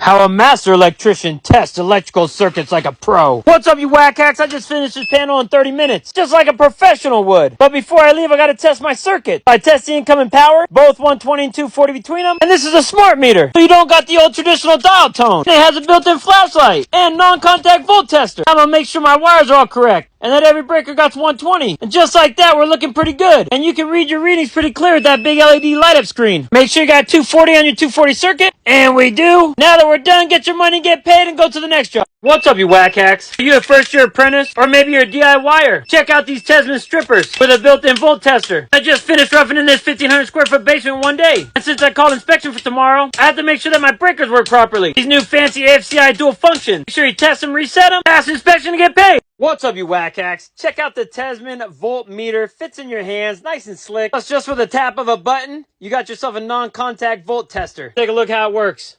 How a master electrician tests electrical circuits like a pro. What's up, you whack hacks? I just finished this panel in 30 minutes, just like a professional would. But before I leave, I gotta test my circuit. I test the incoming power, both 120 and 240 between them, and this is a smart meter, so you don't got the old traditional dial tone. It has a built-in flashlight and non-contact volt tester. I'm gonna make sure my wires are all correct, and that every breaker got 120. And just like that, we're looking pretty good. And you can read your readings pretty clear with that big LED light-up screen. Make sure you got 240 on your 240 circuit, and we do. Now that we're done, get your money, get paid, and go to the next job. What's up, you whack hacks? Are you a first-year apprentice? Or maybe you're a DIYer? Check out these Tesman strippers with a built-in volt tester. I just finished roughing in this 1,500 square foot basement in one day. And since I called inspection for tomorrow, I have to make sure that my breakers work properly. These new fancy AFCI dual function. Make sure you test them, reset them, pass inspection, and get paid. What's up, you whack hacks? Check out the Tesman voltmeter. Fits in your hands, nice and slick. Plus, just with a tap of a button, you got yourself a non-contact volt tester. Take a look how it works.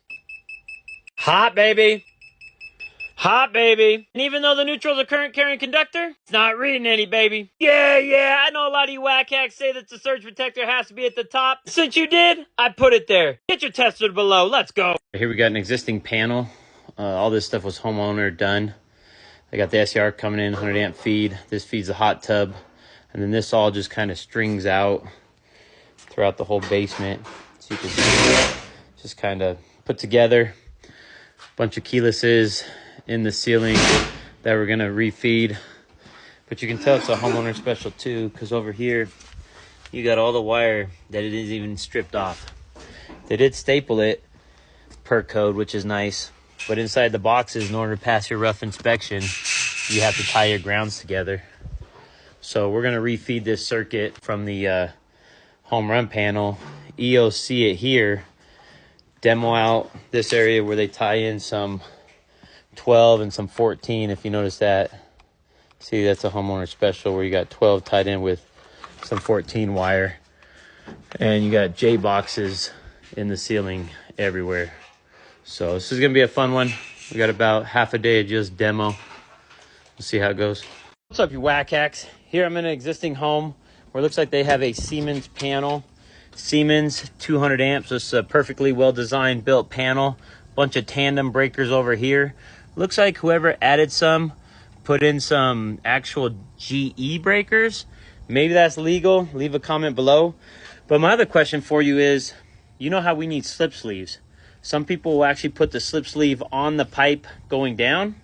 Hot, baby. Hot, baby. And even though the neutral's a current carrying conductor, it's not reading any, baby. Yeah, I know a lot of you whack hacks say that the surge protector has to be at the top. Since you did, I put it there. Get your tester below. Let's go. Here we got an existing panel. All this stuff was homeowner done. I got the SCR coming in, 100 amp feed. This feeds the hot tub. And then this all just kind of strings out throughout the whole basement. So you can see, just kind of put together. Bunch of keylesses in the ceiling that we're gonna refeed. But you can tell it's a homeowner special too, because over here, you got all the wire that it isn't even stripped off. They did staple it per code, which is nice. But inside the boxes, in order to pass your rough inspection, you have to tie your grounds together. So we're gonna refeed this circuit from the home run panel, EOC it here, demo out this area where they tie in some 12 and some 14. If you notice that, see, that's a homeowner special where you got 12 tied in with some 14 wire, and you got JBoxes in the ceiling everywhere. So this is gonna be a fun one. We got about half a day of just demo. We'll see how it goes. What's up, you whack hacks? Here I'm in an existing home where it looks like they have a Siemens panel. Siemens 200 amps. This is a perfectly well designed built panel. Bunch of tandem breakers over here. Looks like whoever added some put in some actual GE breakers. Maybe that's legal. Leave a comment below. But my other question for you is, you know how we need slip sleeves? Some people will actually put the slip sleeve on the pipe going down.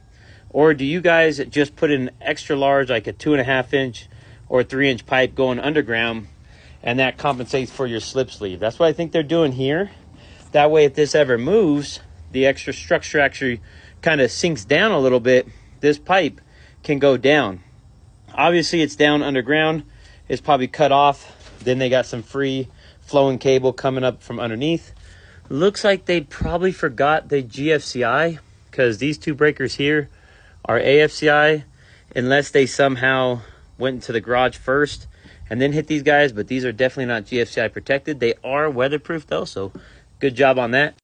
Or do you guys just put in extra large, like a 2.5 inch or 3 inch pipe going underground, and that compensates for your slip sleeve? That's what I think they're doing here. That way, if this ever moves, the extra structure actually kind of sinks down a little bit. This pipe can go down. Obviously, it's down underground. It's probably cut off. Then they got some free flowing cable coming up from underneath. Looks like they probably forgot the GFCI, because these two breakers here are AFCI, unless they somehow went into the garage first and then hit these guys. But these are definitely not GFCI protected. They are weatherproof though, so good job on that.